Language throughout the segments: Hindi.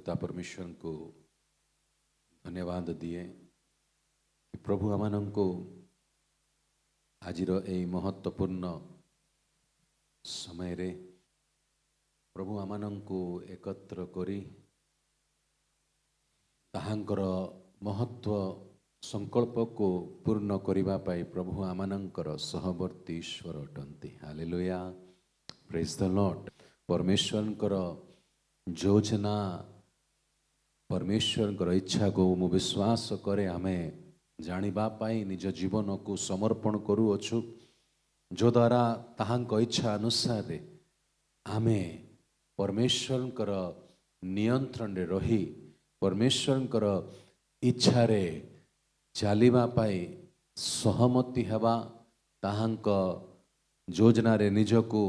पिता परमेश्वर को धन्यवाद दिए कि प्रभु आमानंको आजिर ए महत्वपूर्ण समय रे प्रभु आमानंको एकत्र करी ताहांकर महत्व संकल्प को पूर्ण करिबा पाई प्रभु आमानंकर सहवर्ती ईश्वर अटंती। Hallelujah, praise the lord. परमेश्वरंकर योजना परमेश्वरंकर इच्छा को मु विश्वास करे आमे जानिबा पाई निज जीवन को समर्पण करूअछु, जो द्वारा ताहांक इच्छा अनुसार आमे परमेश्वरंकर नियंत्रण रे रही परमेश्वरंकर इच्छा रे चालिबा पाई सहमति हेबा ताहांक योजना रे निजको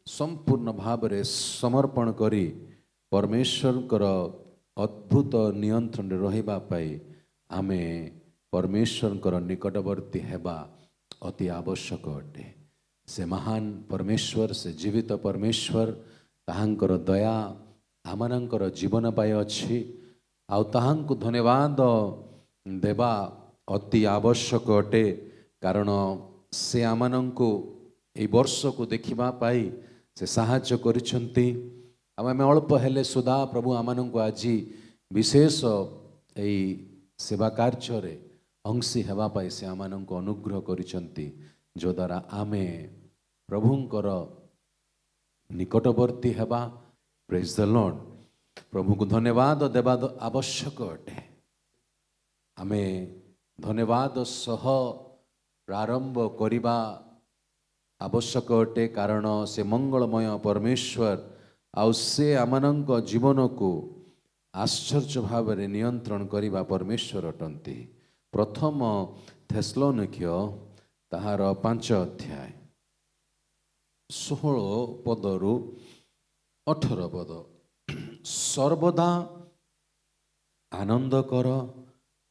संपूर्ण भाव रे समर्पण करी परमेश्वरंकर अद्भुत नियंत्रण रे रहिबा पाई आमे परमेश्वरंकर निकटवर्ती हेबा अति आवश्यक अटे। से महान परमेश्वर, से जीवित परमेश्वर, ताहांकर दया आमानंकर जीवन पाई अछि आउ ताहांकु धन्यवाद देबा अति आवश्यक अटे। कारण से आमानंकु ए वर्ष को देखिबा पाई से साहाय्य करिसंती। आमे अल्प हेले सुधा प्रभु आमानंकु आजी विशेष एई सेवा कार्य रे अंशी हेबा पाई से आमानंकु अनुग्रह करिसंती, जो द्वारा आमे प्रभुंकर निकटवर्ती हेबा। Praise the Lord. प्रभु को धन्यवाद देबा आवश्यक अटे। आमे धन्यवाद सह प्रारंभ करिबा आवश्यक अटे, कारण से मंगलमय परमेश्वर आउ से आमानंक जीवन को आश्चर्य भाव रे नियंत्रण करिबा परमेश्वर अटंती। प्रथम थेस्सलोनिक्य ताहार 5 अध्याय 16 पदरु 18 पद। सर्वदा आनंद कर,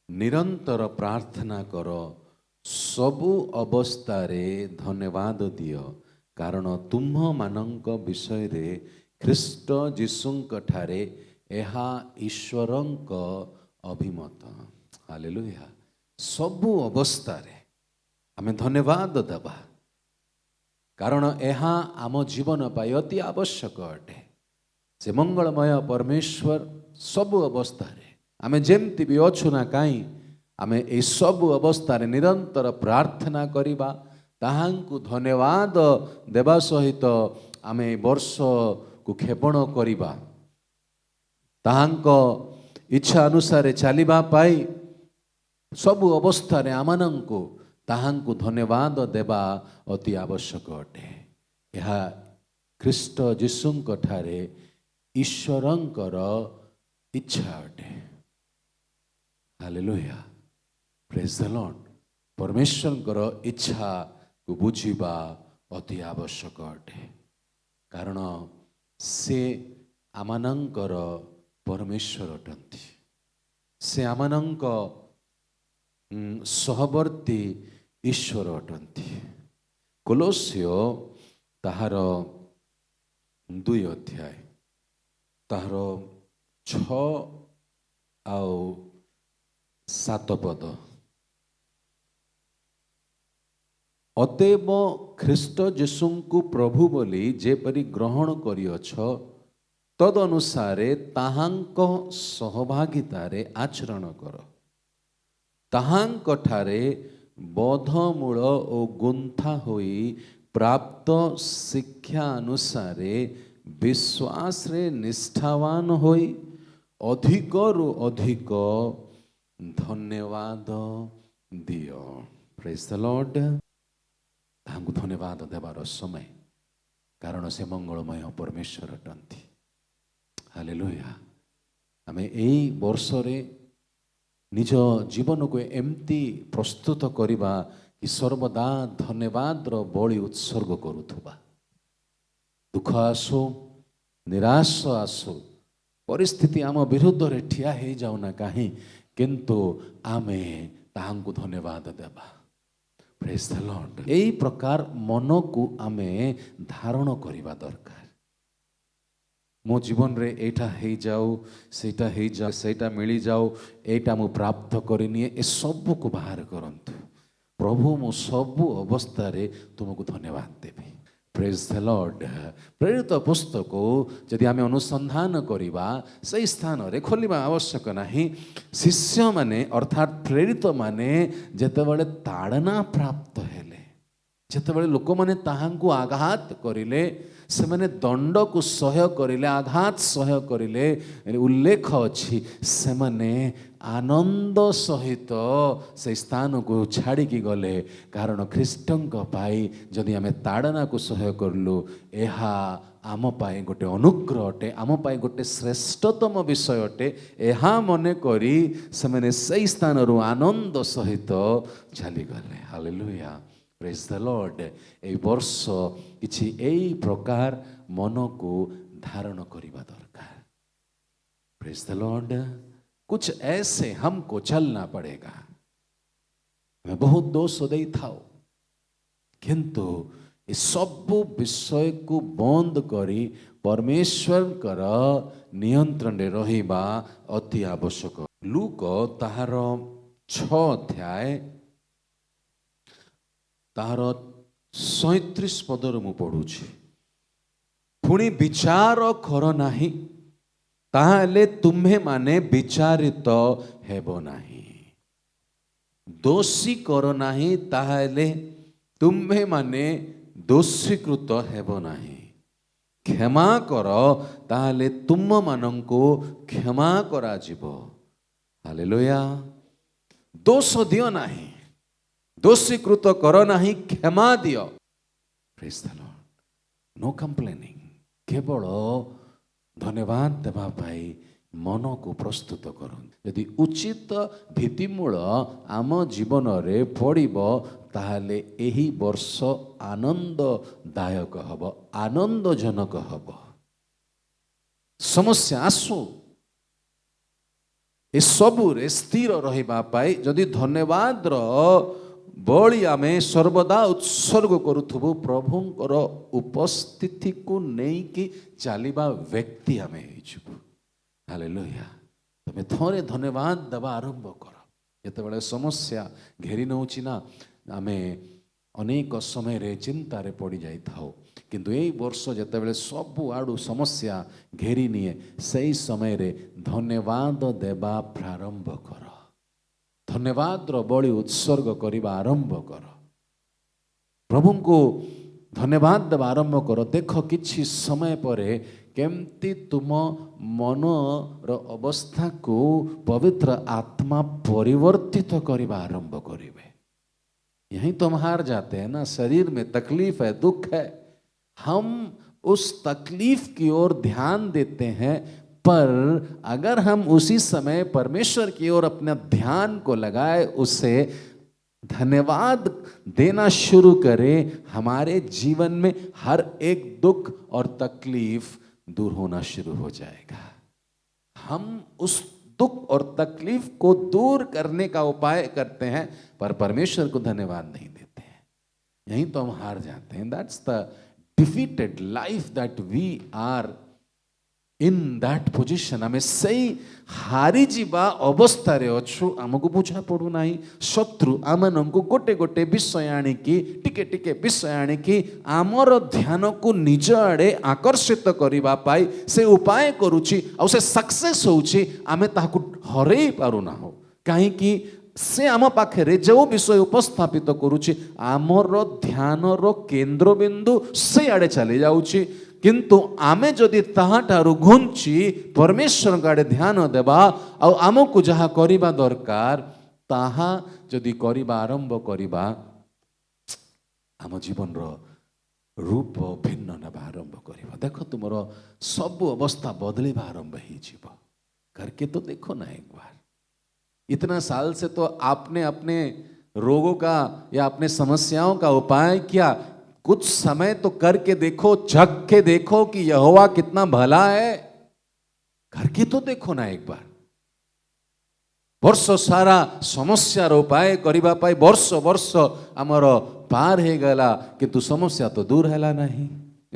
निरंतर प्रार्थना कर, सबु अवस्था रे धन्यवाद दियो, कारण तुम मानंक विषय रे ख्रीष्ट जीशुंक ठारे एहा ईश्वरंक अभिमत। हालेलुया। सबु अवस्था रे आमे धन्यवाद देबा, कारण एहा आम जीवन पाई अति आवश्यक अटे। से मंगलमय परमेश्वर सबु अवस्था रे आमे जेमती भी अछु ना काई आमे ए सबु अवस्था रे निरंतर प्रार्थना करिबा, ताहांकु धन्यवाद देबा सहित आमे वर्ष को खेपण करिबा, ताहांक इच्छा अनुसार चलिबा पाई सबु अवस्था रे आमानंकु ताहांकु धन्यवाद देबा अति आवश्यक अटे। यह ख्रीष्ट जीशुंक ठारे ईश्वरंकर इच्छा अटे। Hallelujah, praise the lord. परमेश्वरंकर इच्छा को बुझिबा अति आवश्यक अटे, कारण से आमानंकर परमेश्वर अटंती। से आमानंक सहवर्ती ईश्वर अटंती। कोलोस्य ताहार 2 अध्याय ताहार 6 आउ 7 पद। अतएव ख्रीष्ट जीशुंकु प्रभु बोली जेपरि ग्रहण करिअछ, तद अनुसारे ताहांक सहभागितारे आचरण कर। ताहांक ठारे बोधमूल ओ गुंथा होई प्राप्त शिक्षा अनुसारे विश्वास रे निष्ठावान होई अधिक रु अधिक धन्यवाद दियो। Praise the Lord. ताहांकु धन्यवाद देबार समय, कारण से मंगलमय परमेश्वर अटंती। हालेलुया। आमे एई वर्ष रे निज जीवन को एमती प्रस्तुत करिबा कि सर्वदा धन्यवाद रो बलि उत्सर्ग करुथुबा। दुख आसो, निराश आसो, परिस्थिति आम विरुद्ध रे ठिया हे जाउना काहे, किंतु आमे ताहांकु धन्यवाद देबा। Praise the Lord. एई प्रकार मन को आमे धारण करिबा दरकार। मो जीवन रे एटा हे जाऊ सेटा मिली जाऊ एटा मु प्राप्त करनी ए सब को बाहर करंतु प्रभु मु सबु अवस्था रे तुमको धन्यवाद देवी। Praise the Lord. प्रेरित पुस्तक जदि आम अनुसंधान करवा से स्थान रे खोलिबा आवश्यक नहीं। शिष्य माने अर्थात प्रेरित माने जेतेबेले ताड़ना प्राप्त हेले जेतेबेले लोक माने ताहांकु आघात करिले से माने दंड को सह्य करिले आघात सह्य करिले उल्लेख अछि से माने आनंद सहित से स्थान को छाड़ी गले कारण ख्रीष्टंक पाई जदि आमे ताड़ना को सह्य करलु एहा आम पाई गोटे अनुग्रह अटे आम पाई गोटे श्रेष्ठतम विषय अटे एहा मने करी से माने से स्थान रु आनंद सहित चली गले। हालेलुया। Praise the lord. ए वर्ष किछि एई प्रकार मन को धारण करिबा दरकार। Praise the lord. कुछ ऐसे हमको चलना पड़ेगा। मैं बहुत दोष दे था किंतु ये सब विषय को बंद करी परमेश्वर कर नियंत्रण रहिबा अति आवश्यक। लूक ताहार 6 अध्याय ताहार 37 पदर मु पढ़ुछि। पुणी विचार कर नाही ताहले तुम्हे माने विचारित हेबो नाही। दोषी कर नाही ताहले तुम्हे माने दोषीकृत हेबो नाही। क्षमा कर ताहले तुम मानंको क्षमा करा जीवो। हालेलुया। दोष दियो नाही दोषीकृत कर नाही क्षमा दियो। Praise the Lord. No complaining. केवल धन्यवाद देवा पाई मन को प्रस्तुत करन। यदि उचित भित्तिमूल आम जीवन रे पड़िबो ताहले एही वर्ष आनंददायक हब आनंदजनक हब। समस्या आसु ए सबु रे स्थिर रहिबा पाई जदि धन्यवाद रो बड़ी आमे सर्वदा उत्सर्ग करुथुबु प्रभुंकर उपस्थिति को नहीं कि चलिबा व्यक्ति आमे हिजबु। हालेलुया। तमे थोरे धन्यवाद दबा आरंभ कर। जेतेबेले समस्या घेरी नउची ना आमे अनेक समय रे चिंता रे पड़ी जाई थाओ किंतु एई वर्ष जेतेबेले सबु आडू समस्या घेरी निए सही समय रे धन्यवाद देबा प्रारंभ कर। धन्यवाद रो बड़ी उत्सर्ग करिबा आरंभ कर। प्रभु को धन्यवाद देबा आरंभ कर। देख किछि समय परे केमती तुम मन रो अवस्था को पवित्र आत्मा परिवर्तित करिबा आरंभ करिवे। यहीं तो हम हार जाते हैं ना। शरीर में तकलीफ है दुख है हम उस तकलीफ की ओर ध्यान देते हैं पर अगर हम उसी समय परमेश्वर की ओर अपना ध्यान को लगाए उसे धन्यवाद देना शुरू करें हमारे जीवन में हर एक दुख और तकलीफ दूर होना शुरू हो जाएगा। हम उस दुख और तकलीफ को दूर करने का उपाय करते हैं पर परमेश्वर को धन्यवाद नहीं देते हैं। यहीं तो हम हार जाते हैं। That's the defeated life that we are in that position. आम सही हारी जीवा अवस्था रे अच्छु आमको बुझा पड़ू ना शत्रु आम गोटे गोटे विषय आणिकी टिके टिके विषय आणिकी आमर ध्यान को निज आड़े आकर्षित करने पाई से उपाय करुच्ची आ से सक्सेस होउची आमे ताहाकु हरई पारू ना हो कहीं से आम पाखे जो विषय उपस्थापित करुच्ची आमर ध्यान रो केंद्र बिंदु से आड़े चली जाउची किंतु आमे जदि ताहाठारु घुंची परमेश्वर आड़े ध्यान देबा आ आमको जहाँ करिबा दरकार ताहा जदि करिबा आरंभ करिबा आम जीवन रो रूप भिन्न नेबा आरंभ करिबा। देखो तुमर सब अवस्था बदलिबा आरंभ ही जीव करके तो देखो ना एक बार। इतना साल से तो आपने अपने रोगों का या अपने समस्याओं का उपाय किया कुछ समय तो करके देखो झक के देखो कि यहोवा कितना भला है करके तो देखो ना एक बार। वर्ष सारा समस्या उपाय करिबा पाई वर्ष वर्ष आमर पार हे गला किंतु समस्या तो दूर हैला नहीं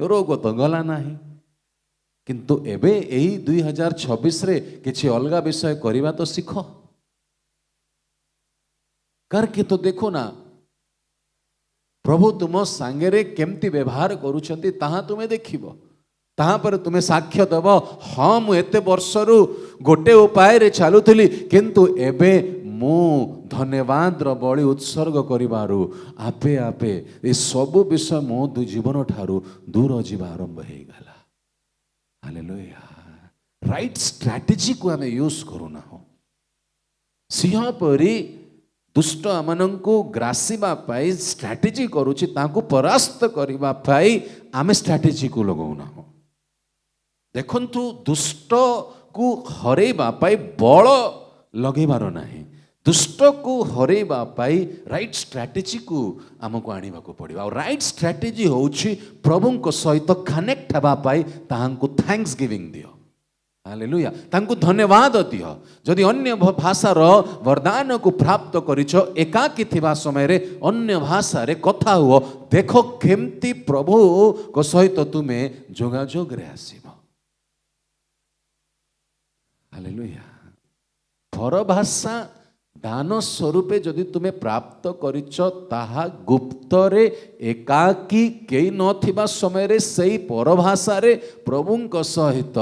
रोग तो गला नहीं। किंतु एबे एही 2026 रे किछि अलगा विषय करिबा तो शिख करके तो देखो ना प्रभु तुम सांगेरे केमती व्यवहार करूछंती ताहा तुमे देखिबो ताहा पर तुमे साक्ष्य देव हाँ मु एते वर्षरु गोटे उपाय रे चालुथली किंतु एबे मु धन्यवाद रो बळी उत्सर्ग करिबारु आपे आपे ए सब विषय मो दु जीवन ठारू दूर जीवा आरंभ हे गला हालेलुया राइट स्ट्रैटेजी को हमें यूज करूना हो सिंह परी दुष्ट आमनंकु ग्रासीबा पाई स्ट्रैटेजी करूची तांको परास्त करिबा पाई आमे स्ट्रैटेजी को लगौना हो देखंतु दुष्ट को हरेबा पाई बळ लगेबार नाही दुष्ट को हरेबा पाई राइट स्ट्रैटेजी को आमको आनिबा को पड़िबा और राइट स्ट्रैटेजी होउची प्रभुंको सहित कनेक्ट हेबा पाई ताहांको थैंक्स गिविंग दियो हालेलुया तांको धन्यवाद दियो जदि अन्य भाषार वरदान को प्राप्त करिछो एकाकी थिबा समय रे अन्य भाषा रे कथा हुओ देखो केमती प्रभु को सहित तुमे जोगाजोग रे आसीबो हालेलुया पर भाषा दान स्वरूपे जदि तुमे प्राप्त करिछ ताहा गुप्त रे एकाकी केई नथिबा समय रे सेई पर भाषा रे प्रभुंक सहित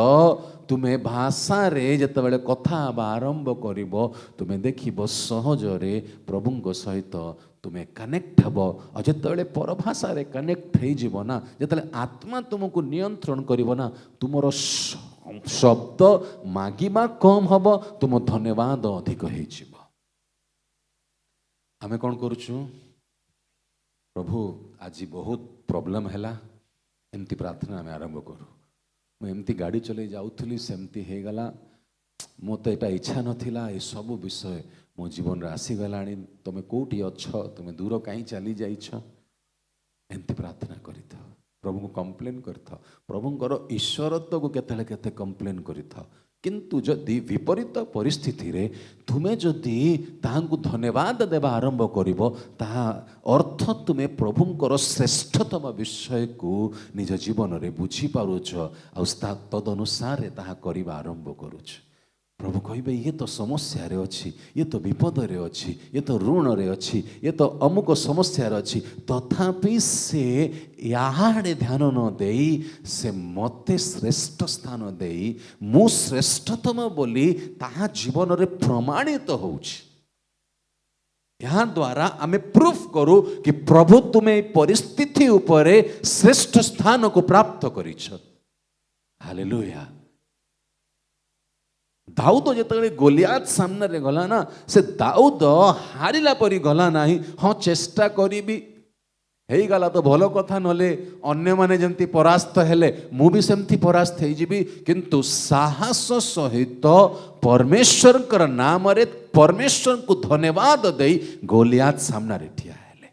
तुमे भाषा रे जतबेले कथा आरंभ करिवो तुमे देखिबो सहज रे प्रभुंक सहित तुमे कनेक्ट हबो और जतबेले पर भाषा रे कनेक्ट हे जीवो ना जतले आत्मा तुमको नियंत्रण करिवो ना तुमरो शब्द मागिबा कम हबो तुम धन्यवाद अधिक हे जीवो आमे कोन करूछु प्रभु आज बहुत प्रॉब्लम हैला एमती प्रार्थना आमे आरंभ करू मु एमती गाड़ी चले जाउथली सेमती हे गला मो तो एटा इच्छा नथिला ए सब विषय मो जीवन रे आसी गलानी तुमे कोठी अछ तुमे दूर काई चली जाइछ एमती प्रार्थना करिथ प्रभु को कंप्लेन करथ प्रभुंकर ईश्वरत्व को केतेले केते कंप्लेन करिथ किंतु जदि विपरीत परिस्थिति रे तुमे जदि ताहांकु धन्यवाद देवा आरंभ करिवो ताहा अर्थ तुमे प्रभुंकर श्रेष्ठतम विषय को निज जीवन रे बुझी पारुछ आ तदनुसार ताहा करिवा आरंभ करुछ प्रभु कहिबे ये तो समस्या रे अछि ये तो विपद रे अछि ये तो ऋण रे अछि ये तो अमुक समस्या रे अछि तथापि से याहाडे ध्यान न देई से मते श्रेष्ठ स्थान देई मु श्रेष्ठतम बोली ताहा जीवन रे प्रमाणित होउछि यहाँ द्वारा आमे प्रूफ करू कि प्रभु तुम्हें परिस्थिति उपरे श्रेष्ठ स्थान को प्राप्त करिछ हालेलुया दाऊद जिते गोलियात सामने रे गला ना से दाऊद हारिला परी गला नाही हाँ चेष्टा करी हेई गला तो भलो कथा नले अन्य माने जंती परास्त हेले मु भी सेमती परास्त हेई जिबी किंतु साहस सहित परमेश्वर कर नाम रे परमेश्वर को धन्यवाद देई गोलियात सामने रे ठिया हेले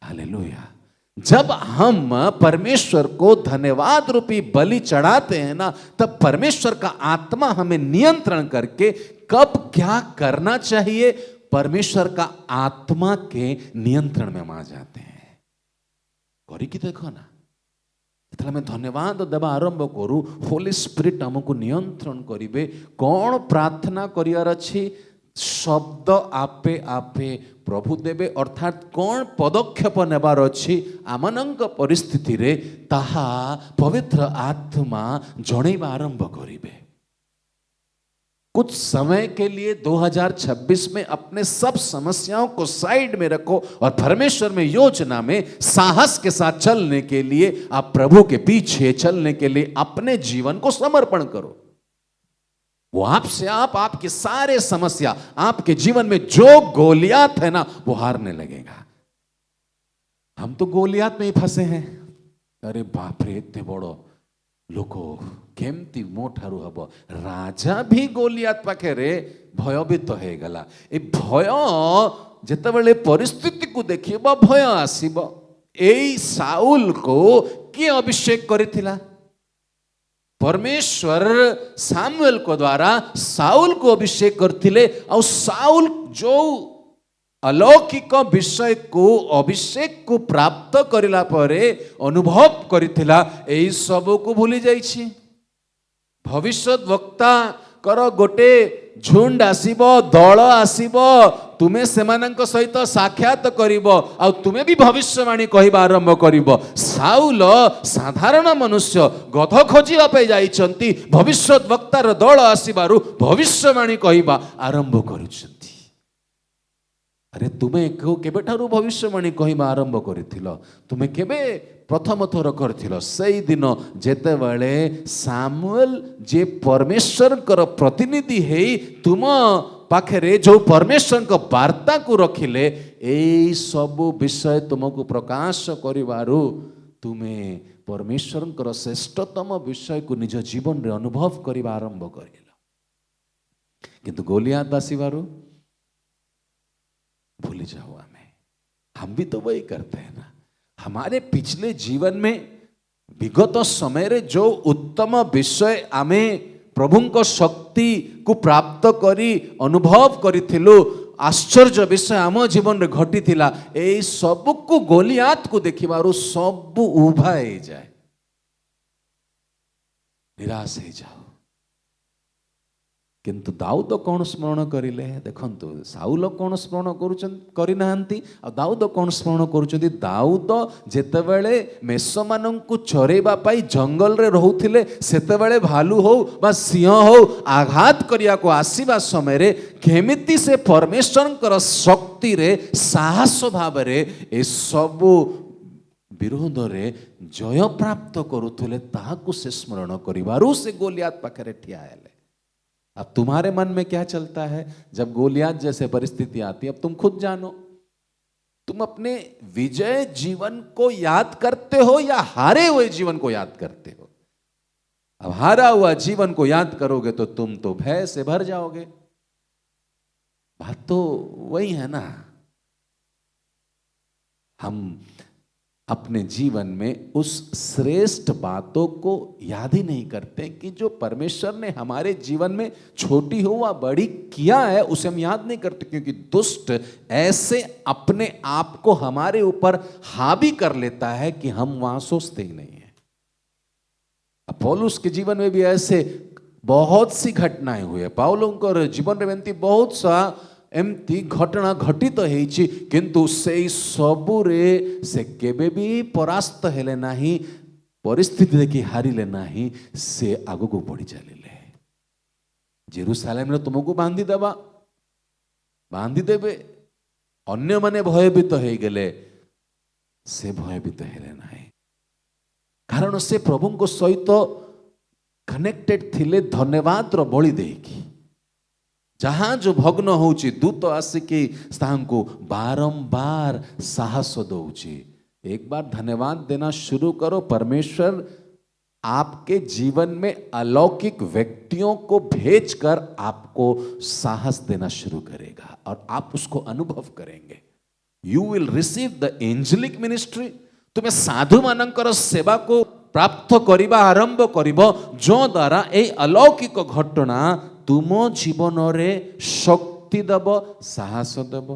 हालेलुया जब हम परमेश्वर को धन्यवाद रूपी बलि चढ़ाते हैं ना तब परमेश्वर का आत्मा हमें नियंत्रण करके कब क्या करना चाहिए परमेश्वर का आत्मा के नियंत्रण में हम आ जाते हैं करिकी देखो ना जेतले मैं धन्यवाद देवा आरंभ करू होली स्पिरिट हमको नियंत्रण करिवे कौन प्रार्थना करियार अछि शब्द आपे आपे प्रभु देवे अर्थात कौन पदक्षेप नेबार अछि आमनंक परिस्थिति रे ताहा पवित्र आत्मा जणैबा आरंभ करिवे कुछ समय के लिए 2026 में अपने सब समस्याओं को साइड में रखो और परमेश्वर में योजना में साहस के साथ चलने के लिए आप प्रभु के पीछे चलने के लिए अपने जीवन को समर्पण करो वो आपसे आपके सारे समस्या आपके जीवन में जो गोलियात है ना वो हारने लगेगा हम तो गोलियात में ही फंसे हैं अरे बाप रे इतने बड़ो लोको केमती मो ठारू हबो राजा भी गोलियात पाखे रे भयभीत हो गला ए भय जेतेबेले परिस्थिति को देखिबो भय आसीबो एई साउल को के अभिषेक करिथिला परमेश्वर सामुएल को द्वारा साउल को अभिषेक करथिले और साउल जो अलौकिक विषय को अभिषेक को प्राप्त करिला परे अनुभव करिथिला एई सब को भूली जाइछि भविष्यत वक्ता कर गोटे झुंड आसीबो, दल आसीबो, तुमे सेमानंक सहित साक्षात करिबो आ तुमे भी भविष्यवाणी कहिबा आरंभ करिबो। साउल साधारण मनुष्य गध खोजिया पे जाइछंती, भविष्यत वक्तार दल आसीबारु भविष्यवाणी कहिबा आरंभ करूछंती। अरे तुमे केबेठारु भविष्यवाणी कहिबा आरंभ करिथिलो? तुमे केबे प्रथम थर करथिलो? सेई दिन जेतेबेले सामुएल जे परमेश्वर कर प्रतिनिधि हेई तुम पाखरे जो परमेश्वर को वार्ता को रखिले, एई सब विषय तुमको प्रकाश करिवारु तुमे परमेश्वर कर श्रेष्ठतम विषय को निज जीवन रे अनुभव करिबा आरंभ करिलो। किंतु गोलियात आसीबारु भूली जाओ। हम भी तो वही करते हैं ना। हमारे पिछले जीवन में विगत समय रे जो उत्तम विषय आमे प्रभुंक शक्ति को प्राप्त करी अनुभव करिथिलु, आश्चर्य विषय आम जीवन रे घटी थिला, ए सब को गोलियात को देखिबारु सब उभा हो जाए, निराश हो जाओ। किंतु दाऊद कौन स्मरण करिले? देखंतु साउल कौन स्मरण करि नाहंती आ दाऊद कौन स्मरण करूछंती? दाऊद जेतेबेले मेषमानंकु चरेबा पाई जंगल रे रहुथिले, सेतेबेले भालू हो बा सिंह हो आघात करिया को आसीबा समय रे केमिति से परमेश्वरंकर शक्ति रे साहस भाव रे ए सब विरोध रे जय प्राप्त करुथुले, ताहाकु से स्मरण करिबारु से गोलियात पाखरे ठिया हेले। अब तुम्हारे मन में क्या चलता है जब गोलियात जैसे परिस्थिति आती है? अब तुम खुद जानो, तुम अपने विजय जीवन को याद करते हो या हारे हुए जीवन को याद करते हो? अब हारा हुआ जीवन को याद करोगे तो तुम तो भय से भर जाओगे। बात तो वही है ना। हम अपने जीवन में उस श्रेष्ठ बातों को याद ही नहीं करते कि जो परमेश्वर ने हमारे जीवन में छोटी हो या बड़ी किया है, उसे हम याद नहीं करते, क्योंकि दुष्ट ऐसे अपने आप को हमारे ऊपर हावी कर लेता है कि हम वहां सोचते ही नहीं है। पौलुस के जीवन में भी ऐसे बहुत सी घटनाएं हुई है। पौलुस जीवन में बहुत सा एमती घटना घटित होइछि, किंतु से सबुरे से केबे भी परास्त हेले नाही, परिस्थिति देखि हारिले नाही, से आगु को बढ़ी चलिले। जेरूसालेम रे तुमको बांधी देबे, अन्य माने भयभीत हो गले, से भयभीत हेले नाही, कारण से प्रभु को सहित कनेक्टेड थिले धन्यवाद रो बलि देकी। जहां जो भग्न होउची दूत आसिकी को बारंबार साहस दौची। एक बार धन्यवाद देना शुरू करो, परमेश्वर आपके जीवन में अलौकिक व्यक्तियों को भेजकर आपको साहस देना शुरू करेगा और आप उसको अनुभव करेंगे। You will receive the angelic ministry. तुम्हें साधु मानकर सेवा को प्राप्त करिबा आरंभ करिबो, जो द्वारा ए अलौकिक घटना तुम जीवन रे शक्ति देव, साहस देव।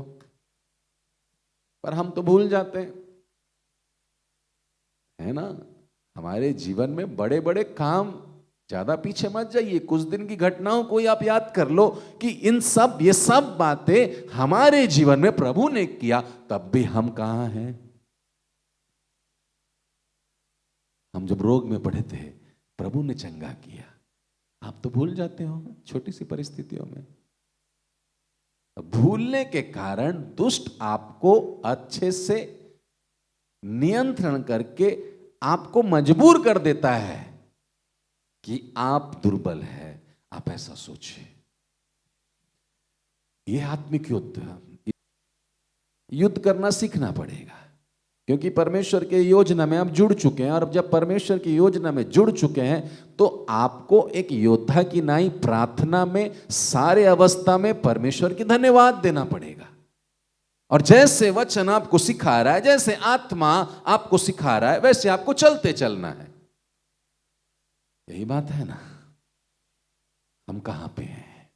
पर हम तो भूल जाते हैं, है ना। हमारे जीवन में बड़े बड़े काम, ज्यादा पीछे मत जाइए, कुछ दिन की घटनाओं को ही आप याद कर लो कि ये सब बातें हमारे जीवन में प्रभु ने किया, तब भी हम कहां हैं। हम जब रोग में पड़े थे, प्रभु ने चंगा किया, आप तो भूल जाते हो छोटी सी परिस्थितियों में। भूलने के कारण दुष्ट आपको अच्छे से नियंत्रण करके आपको मजबूर कर देता है कि आप दुर्बल है, आप ऐसा सोचिए। यह आत्मिक युद्ध करना सीखना पड़ेगा, क्योंकि परमेश्वर के योजना में आप जुड़ चुके हैं, और जब परमेश्वर की योजना में जुड़ चुके हैं तो आपको एक योद्धा की नाई प्रार्थना में सारे अवस्था में परमेश्वर की धन्यवाद देना पड़ेगा। और जैसे वचन आपको सिखा रहा है, जैसे आत्मा आपको सिखा रहा है, वैसे आपको चलते चलना है। यही बात है ना। हम कहां पे हैं?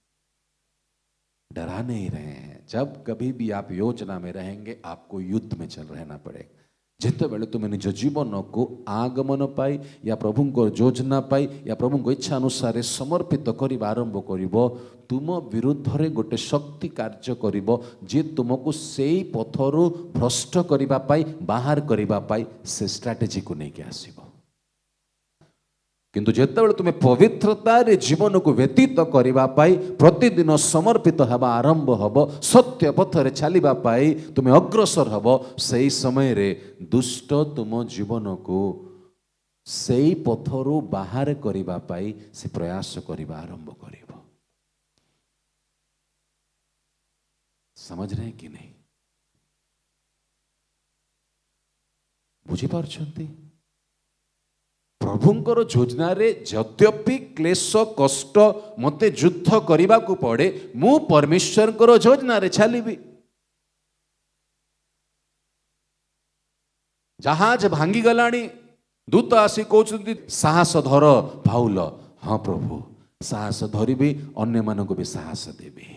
डरा नहीं रहे हैं। जब कभी भी आप योजना में रहेंगे, आपको युद्ध में चल रहना पड़ेगा। ଯେତେବେଳେ ତୁମେ ନିଜ ଜୀବନକୁ ଆଗମନ ପାଇ ୟା ପ୍ରଭୁଙ୍କ ଯୋଜନା ପାଇ ୟା ପ୍ରଭୁଙ୍କ ଇଚ୍ଛା ଅନୁସାରେ ସମର୍ପିତ କରିବା ଆରମ୍ଭ କରିବ, ତୁମ ବିରୁଦ୍ଧରେ ଗୋଟେ ଶକ୍ତି କାର୍ଯ୍ୟ କରିବ ଯିଏ ତୁମକୁ ସେଇ ପଥରୁ ଭ୍ରଷ୍ଟ କରିବା ପାଇଁ, ବାହାର କରିବା ପାଇଁ ସେ ଷ୍ଟ୍ରାଟେଜିକୁ ନେଇକି ଆସିବ। କିନ୍ତୁ ଯେତେବେଳେ ତୁମେ ପବିତ୍ରତାରେ ଜୀବନକୁ ବ୍ୟତୀତ କରିବା ପାଇଁ ପ୍ରତିଦିନ ସମର୍ପିତ ହେବା ଆରମ୍ଭ ହେବ, ସତ୍ୟ ପଥରେ ଚାଲିବା ପାଇଁ ତୁମେ ଅଗ୍ରସର ହେବ, ସେହି ସମୟରେ ଦୁଷ୍ଟ ତୁମ ଜୀବନକୁ ସେଇ ପଥରୁ ବାହାର କରିବା ପାଇଁ ସେ ପ୍ରୟାସ କରିବା ଆରମ୍ଭ କରିବ। समझ रहे हैं कि नहीं? ବୁଝିପାରୁଛନ୍ତି? ପ୍ରଭୁଙ୍କର ଯୋଜନାରେ ଯଦ୍ୟପି କ୍ଲେଶ କଷ୍ଟ ମୋତେ ଯୁଦ୍ଧ କରିବାକୁ ପଡ଼େ, ମୁଁ ପରମେଶ୍ୱରଙ୍କର ଯୋଜନାରେ ଚାଲିବି। ଜାହାଜ ଭାଙ୍ଗିଗଲାଣି, ଦୂତ ଆସି କହୁଛନ୍ତି ସାହସ ଧର ପାଉଲ। ହଁ ପ୍ରଭୁ, ସାହସ ଧରିବି, ଅନ୍ୟମାନଙ୍କୁ ବି ସାହସ ଦେବି।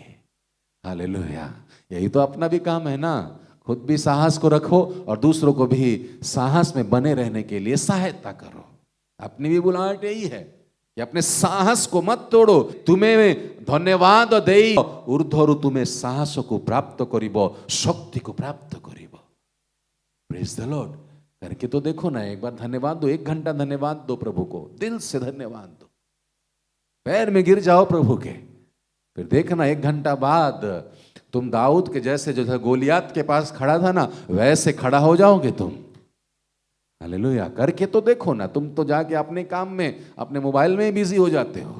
हालेलुया। यही तो अपना भी काम है ना, खुद भी साहस को रखो और दूसरों को भी साहस में बने रहने के लिए सहायता करो। अपनी भी बुलाहट यही है कि अपने साहस को मत तोड़ो। तुम्हें धन्यवाद दे ऊर्ध्वरु तुम्हें साहस को प्राप्त करिबो, शक्ति को प्राप्त करिबो। Praise the Lord. करके तो देखो ना, एक बार धन्यवाद दो, 1 घंटा धन्यवाद दो प्रभु को, दिल से धन्यवाद दो, पैर में गिर जाओ प्रभु के। फिर देखना 1 घंटा बाद तुम दाऊद के जैसे, जो था गोलियात के पास खड़ा था ना, वैसे खड़ा हो जाओगे तुम। हालेलुया। करके तो देखो ना, तुम तो जाके अपने काम में, अपने मोबाइल में बिजी हो जाते हो,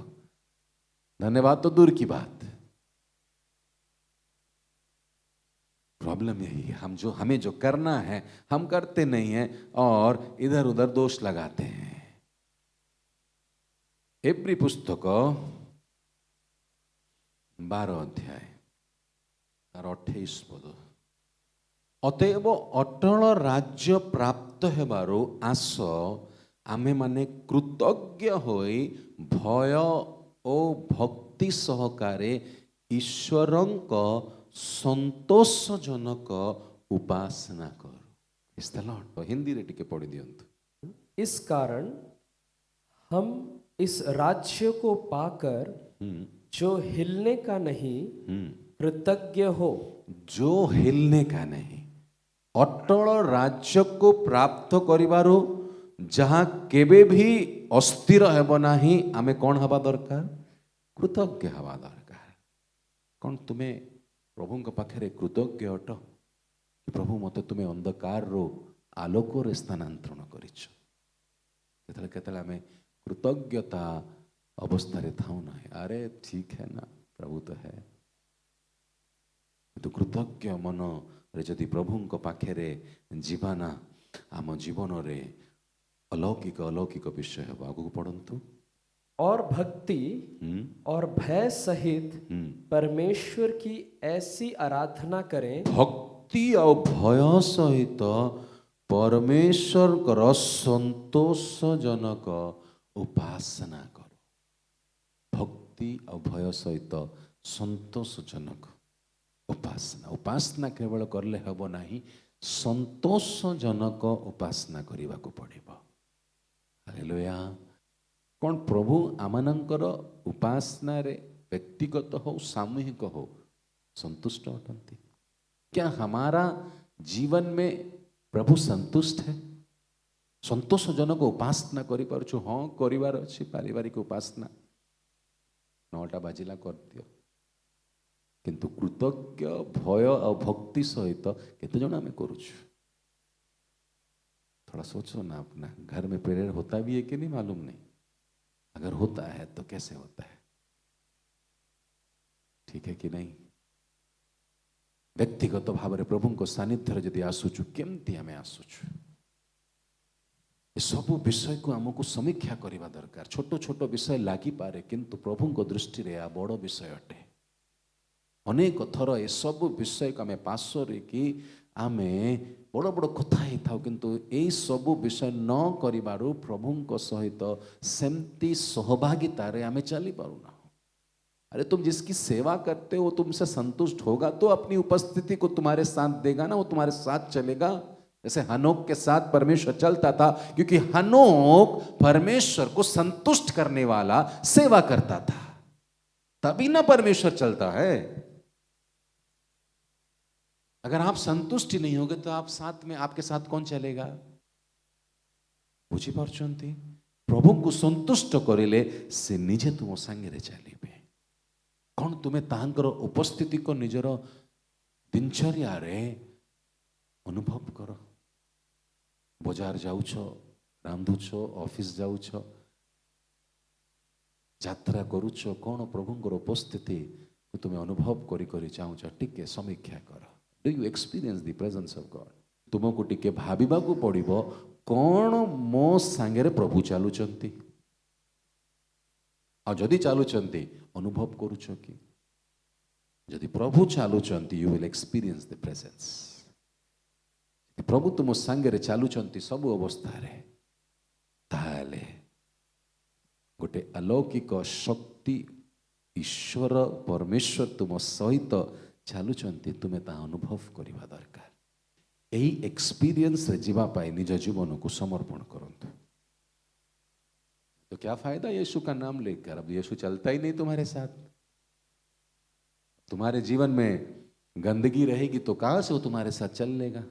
धन्यवाद तो दूर की बात। प्रॉब्लम यही है, हमें जो करना है हम करते नहीं हैं और इधर उधर दोष लगाते हैं। एब्री पुस्तक 12 अध्याय तार 28 पद। अतएव अटल राज्य प्राप्त हेबारु आस आमे माने कृतज्ञ होई भय ओ भक्ति सहकारे ईश्वरंक संतोषजनक उपासना करो। इस तरह हिंदी रे टिके पढ़ी दियंतु। इस कारण हम इस राज्य को पाकर जो हिलने का नहीं, कृतज्ञ हो। जो हिलने का नहीं, अटल राज्य को प्राप्त करिबारु जहाँ केबे भी अस्थिर हेब नाही, आमे कौन हवा दरकार? कृतज्ञ हवा दरकार। कौन तुम्हें प्रभु के पाखे कृतज्ञ अट? प्रभु मते तुम्हें अंधकार रो आलोक रे स्थानांतरण करिछ। केतले केतले आमे कृतज्ञता अवस्था रे थाउ ना, अरे ठीक है ना, प्रभु तो है। तो कृतज्ञ मन रे जदि प्रभु को पाखे जीवाना, आम जीवन रे अलौकिक अलौकिक विषय है। आगू पढ़ंतु। और भक्ति और भय सहित परमेश्वर की ऐसी आराधना करें। भक्ति और भय सहित परमेश्वर कर संतोषजनक उपासना करो। भक्ति और भय सहित संतोषजनक उपासना। उपासना केवल करले हेबो नाही, संतोषजनक उपासना करने को पड़िबो। हालेलुया। कौन प्रभु आमानंकर उपासना रे व्यक्तिगत हो सामूहिक हो संतुष्ट अटंती? क्या हमारा जीवन में प्रभु संतुष्ट है? संतोषजनक उपासना करि पारछु? हाँ करिवार अछि पारिवारिक उपासना, 9टा बाजिला कर दियो, किंतु कृतज्ञ भय और भक्ति सहित केते जण आमे करूछु? थोड़ा सोचो ना, अपना घर में प्रेयर होता भी है कि नहीं मालूम नहीं। अगर होता है तो कैसे होता है? ठीक है कि नहीं? व्यक्तिगत भाव में प्रभु को सानिध्य जदि आसुचु, केमती आमे आसुचु? ये सब विषय को आमको समीक्षा करने दरकार। छोट छोट विषय लगी पारे, किंतु प्रभु को दृष्टि रे आ बड़ विषय अटे। अनेक थर ये सब विषय को आमे पासरे कि आमे बड़ बड़ कथा ही था, किंतु यही सब विषय न करिबारु प्रभु सहित सेमती सहभागिता रे आमे चली पारुना। अरे तुम जिसकी सेवा करते हो तुमसे संतुष्ट होगा तो अपनी उपस्थिति को तुम्हारे साथ देगा ना, वो तुम्हारे साथ चलेगा। जैसे हनोक के साथ परमेश्वर चलता था, क्योंकि हनोक परमेश्वर को संतुष्ट करने वाला सेवा करता था, तभी ना परमेश्वर चलता है। अगर आप संतुष्ट ही नहीं होगे तो आप साथ में, आपके साथ कौन चलेगा? बुझीपारुଛନ୍ତି? प्रभु को संतुष्ट करिले से निजे तुम संगे चलिबे। कौन तुम्हें तांकर उपस्थिति को निजर दिनचर्या रे अनुभव कर। बजार जाउछ, रांधुछ, ऑफिस जाउछ, यात्रा करुछ, कौन प्रभुंकर उपस्थिति को तुम्हें अनुभव करी करी चाहूछ, टिके समीक्षा कर। Do you experience the presence of God? तुमको टिके भाविबा को पड़िबो, कौन मो सांगे प्रभु चलुचंती, आ जदि चलुचंती अनुभव करुछ कि? जदि प्रभु चलुचंती you will experience the presence. प्रभु तुम सांगे चलुचंती सब अवस्था रे, ताले गोटे अलौकिक शक्ति ईश्वर परमेश्वर तुम सहित चलुचंती, तुम्हें ता अनुभव करवा दरकार। यही एक्सपीरियंस रे जीवा पाए निज जीवन को समर्पण करंतु। तो क्या फायदा यीशु का नाम लेकर? अब यीशु चलता ही नहीं तुम्हारे साथ। तुम्हारे जीवन में गंदगी रहेगी तो कहां से वो तुम्हारे साथ चल लेगा?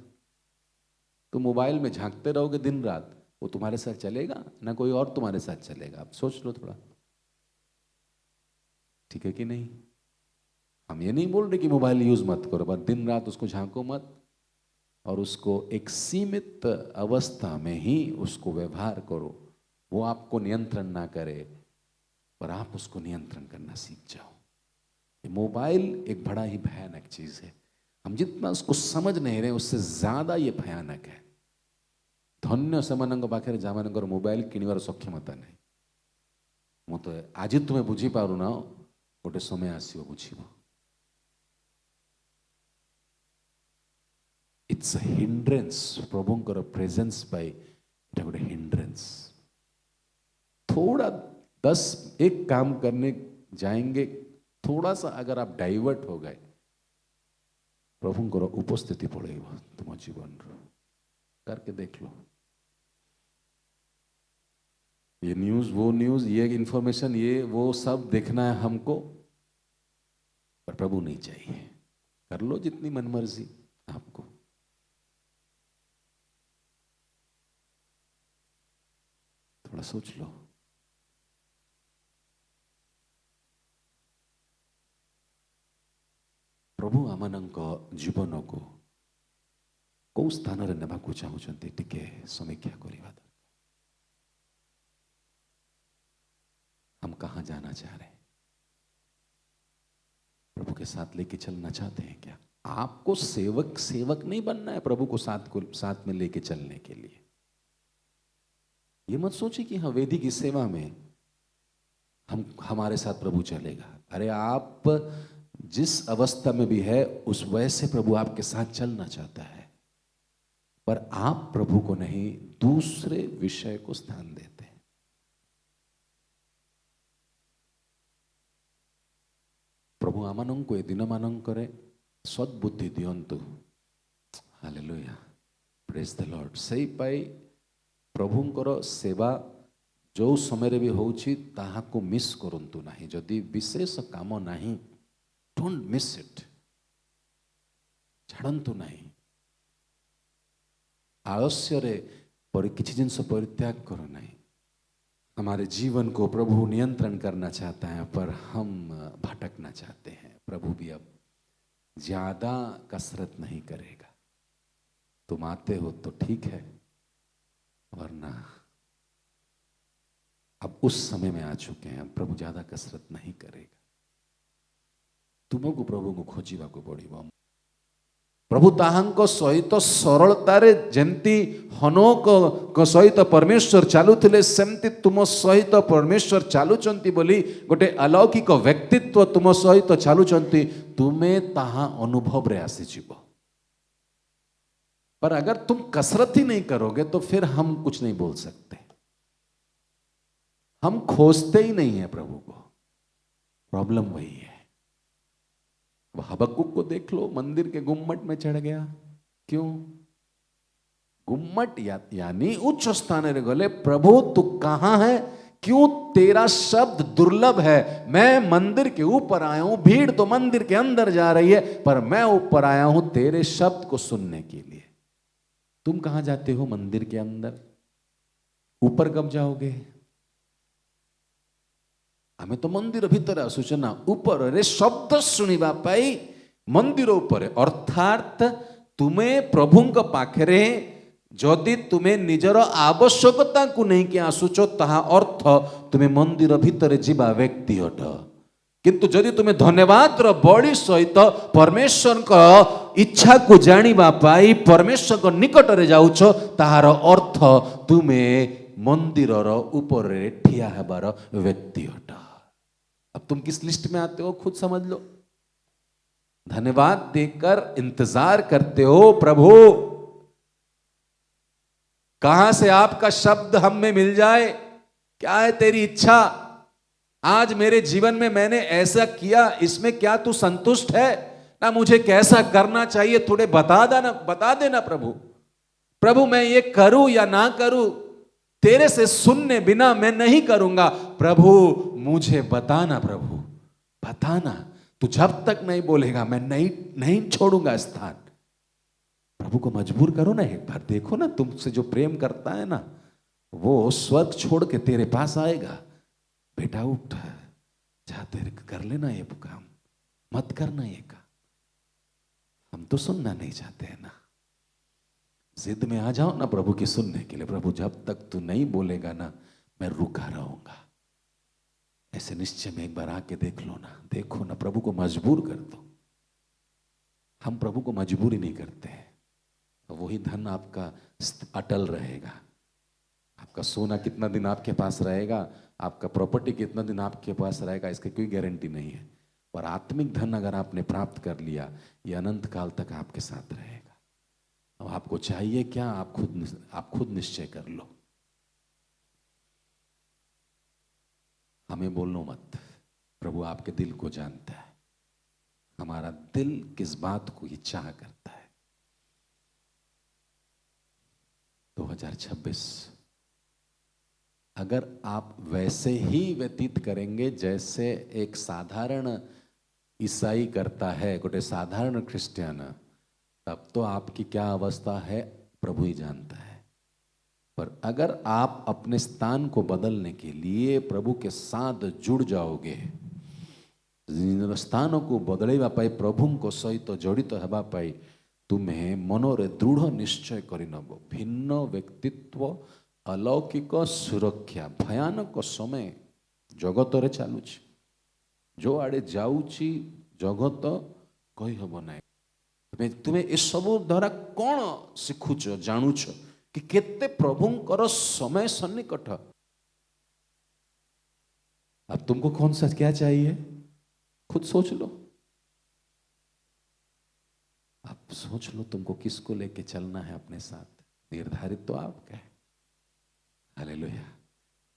तुम मोबाइल में झांकते रहोगे दिन रात, वो तुम्हारे साथ चलेगा ना कोई और तुम्हारे साथ चलेगा? आप सोच लो थोड़ा, ठीक है कि नहीं? हम ये नहीं बोल रहे कि मोबाइल यूज मत करो, बस दिन रात उसको झांको मत, और उसको एक सीमित अवस्था में ही उसको व्यवहार करो। वो आपको नियंत्रण ना करे, पर आप उसको नियंत्रण करना सीख जाओ। मोबाइल एक बड़ा ही भयानक चीज है। हम जितना उसको समझ नहीं रहे उससे ज्यादा ये भयानक है। धन्य सेମାନଙ୍କ पाखे जहाँମାନଙ୍କର मोबाइल किଣିବାର ସକ୍ଷମତା ନାହିଁ। ମୁଁ ତ ଆଜି ତୁମେ ବୁଝିପାରୁନ, ଗୋଟେ ସମୟ ଆସିବ ବୁଝିବ। It's a hindrance. प्रभुंकर प्रेजेंस पाई एटा गोटे हिंड्रेंस। थोड़ा 10 काम करने जाएंगे, थोड़ा सा अगर आप डाइवर्ट हो गए, प्रभुंकर उपस्थिति पड़ेगा तुम जीवन करके देख लो। ये न्यूज, वो न्यूज, ये इंफॉर्मेशन, ये वो सब देखना है हमको, पर प्रभु नहीं चाहिए। कर लो जितनी मनमर्जी आपको। थोड़ा सोच लो। प्रभु आमनक जीवन को कौ स्थान रे नेबा को चाहूचंती, टिके समीक्षा करवा दरकार। हम कहां जाना चाह रहे हैं? प्रभु के साथ लेके चलना चाहते हैं क्या? आपको सेवक सेवक नहीं बनना है प्रभु को साथ में लेके चलने के लिए। ये मत सोचिए कि हाँ वेदी की सेवा में हमारे साथ प्रभु चलेगा। अरे आप जिस अवस्था में भी है उस वैसे प्रभु आपके साथ चलना चाहता है, पर आप प्रभु को नहीं दूसरे विषय को स्थान देते हैं। प्रभु आमनंको ए दिन मानंकरे सद्बुद्धि दियंतु। Hallelujah, praise the lord. सही पाई प्रभुंकर सेवा जो समय भी होउछि ताहाको मिस करंतु नाही। जदि विशेष काम नाही, डोंट मिस इट, छाड़ंतु नाही। आलस्य रे पर किसी जिनस परित्याग करो नहीं। हमारे जीवन को प्रभु नियंत्रण करना चाहता है, पर हम भटकना चाहते हैं। प्रभु भी अब ज्यादा कसरत नहीं करेगा। तुम आते हो तो ठीक है, वरना अब उस समय में आ चुके हैं, प्रभु ज्यादा कसरत नहीं करेगा। तुमको प्रभु को खोजिबा को पड़िबो। प्रभु ताहांको सहित सरलतारे जेंती हनोक सहित परमेश्वर चालुथिले, सेमती तुम सहित परमेश्वर चालुचंती बोली गोटे अलौकिक व्यक्तित्व तुम सहित चालुचंती। तुम्हें ताहा अनुभव रे आसी जीवो। पर अगर तुम कसरत ही नहीं करोगे तो फिर हम कुछ नहीं बोल सकते। हम खोजते ही नहीं है प्रभु को। प्रॉब्लम वही है। वह हबक्कुक को देख लो, मंदिर के गुम्मट में चढ़ गया। क्यों? गुम्मट यानी उच्च स्थान रे गले प्रभु तू कहाँ है, क्यों तेरा शब्द दुर्लभ है। मैं मंदिर के ऊपर आया हूं, भीड़ तो मंदिर के अंदर जा रही है, पर मैं ऊपर आया हूं तेरे शब्द को सुनने के लिए। तुम कहां जाते हो? मंदिर के अंदर। ऊपर कब जाओगे? हमें तो मंदिर भीतर आसुचे ना, ऊपर रे शब्द शुणिबा पाई मंदिर ऊपर। अर्थात तुम्हें प्रभुंक पाखरे जदि तुम्हें निजर आवश्यकता को नहीं कि आसुच, ताहा अर्थ तुम्हें मंदिर भीतर जीवा व्यक्ति अट। किंतु जदि तुम्हें धन्यवाद बड़ी सहित परमेश्वर का इच्छा को जानिबा पाई परमेश्वर को निकट रे जाउछ, ताहार अर्थ तुम्हें मंदिर ऊपर ठिया हेबार व्यक्ति अट। अब तुम किस लिस्ट में आते हो खुद समझ लो। धन्यवाद देकर इंतजार करते हो, प्रभु कहां से आपका शब्द हम में मिल जाए, क्या है तेरी इच्छा, आज मेरे जीवन में मैंने ऐसा किया, इसमें क्या तू संतुष्ट है ना, मुझे कैसा करना चाहिए थोड़े बता देना प्रभु। प्रभु मैं ये करूं या ना करूं, तेरे से सुनने बिना मैं नहीं करूंगा। प्रभु मुझे बताना, प्रभु बताना। तू जब तक नहीं बोलेगा मैं नहीं छोड़ूंगा स्थान। प्रभु को मजबूर करो ना एक बार, देखो ना तुमसे जो प्रेम करता है ना, वो स्वर्ग छोड़ के तेरे पास आएगा। बेटा उठ जा, तेरे कर लेना ये काम, मत करना ये काम। हम तो सुनना नहीं चाहते हैं ना, जिद में आ जाओ ना प्रभु की सुनने के लिए। प्रभु जब तक तू नहीं बोलेगा ना मैं रुका रहूंगा। ऐसे निश्चय में एक बार आके देख लो ना, देखो ना, प्रभु को मजबूर कर दो। हम प्रभु को मजबूरी नहीं करते हैं, तो वही धन आपका अटल रहेगा। आपका सोना कितना दिन आपके पास रहेगा, आपका प्रॉपर्टी कितना दिन आपके पास रहेगा, इसकी कोई गारंटी नहीं है। पर आत्मिक धन अगर आपने प्राप्त कर लिया, ये अनंत काल तक आपके साथ रहेगा। अब आपको चाहिए क्या, आप खुद निश्चय कर लो। हमें बोलो मत, प्रभु आपके दिल को जानता है, हमारा दिल किस बात को ये चाह करता है। 2026 अगर आप वैसे ही व्यतीत करेंगे जैसे एक साधारण ईसाई करता है, गोटे साधारण क्रिश्चियन, तब तो आपकी क्या अवस्था है प्रभु ही जानता है। पर अगर आप अपने स्थान को बदलने के लिए प्रभु के साथ जुड़ जाओगे, स्थानों को बदलैवा पाई प्रभु को सहित जड़ित हेबा पाई तुम्हें मनोरे दृढ़ निश्चय करिनब। भिन्न व्यक्तित्व, अलौकिक सुरक्षा, भयानक समय जगत रे चालुची, जो आड़े जाऊची जगत कही हब ना। तुम्हें ये सब द्वारा कौन शिखुच जानूच कि केते प्रभुंकर समय सन्निकट। अब तुमको कौन सा क्या चाहिए खुद सोच लो। आप सोच लो तुमको किसको लेके चलना है अपने साथ, निर्धारित तो आपका है। हालेलुया।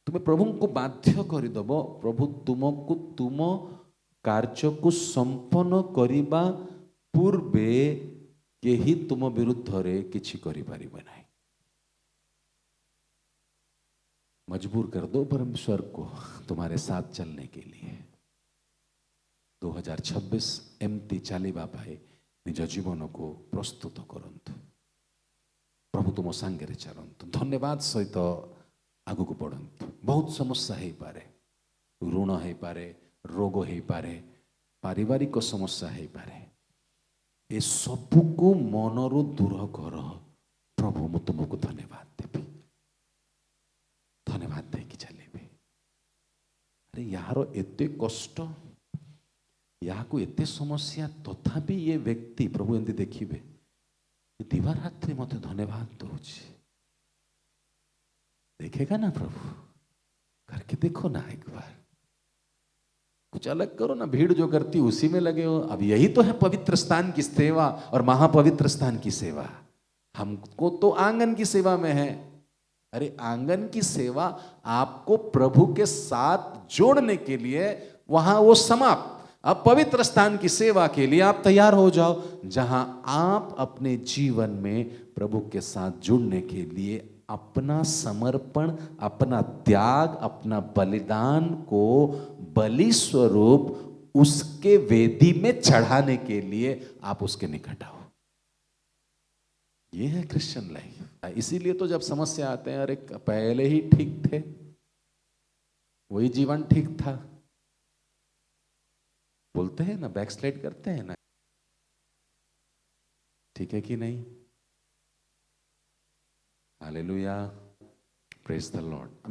तुम्हें प्रभु को बाध्य करदब, प्रभु तुमको तुम कार्य को संपन्न करिबा पूर्वे केही तुम विरुद्ध रे किछि करि परिबे नहीं। मजबूर कर दो परमेश्वर को तुम्हारे साथ चलने के लिए। 2026 एमती चलिबा पाए निज जीवन को प्रस्तुत करंतु। प्रभु तुम सांगे चलतु, धन्यवाद सहित आगु को बढ़ंतु। बहुत समस्या हो पारे, ऋण हो पारे, रोग हो पारे, पारिवारिक समस्या हो पारे, ये सबू को मनरु दूर कर। प्रभु मु तुमको धन्यवाद देवी, धन्यवाद देकी चलेबी। अरे यार एते कष्ट, या को एते समस्या, तथापि ये व्यक्ति प्रभु एमती देखिए दिवारात्रि मत धन्यवाद दूची। देखेगा ना प्रभु, करके देखो ना एक बार, कुछ अलग करो ना। भीड़ जो करती उसी में लगे हो। अब यही तो है पवित्र स्थान की सेवा और महापवित्र स्थान की सेवा। हमको तो आंगन की सेवा में है। अरे आंगन की सेवा आपको प्रभु के साथ जोड़ने के लिए, वहां वो समाप्त। अब पवित्र स्थान की सेवा के लिए आप तैयार हो जाओ, जहां आप अपने जीवन में प्रभु के साथ जुड़ने के लिए अपना समर्पण, अपना त्याग, अपना बलिदान को बलि स्वरूप उसके वेदी में चढ़ाने के लिए आप उसके निकट आओ। ये है क्रिश्चियन लाइफ। इसीलिए तो जब समस्या आते हैं, अरे पहले ही ठीक थे, वही जीवन ठीक था, बोलते हैं ना, बैकस्लाइड करते हैं ना, ठीक है कि नहीं? Hallelujah, praise the Lord.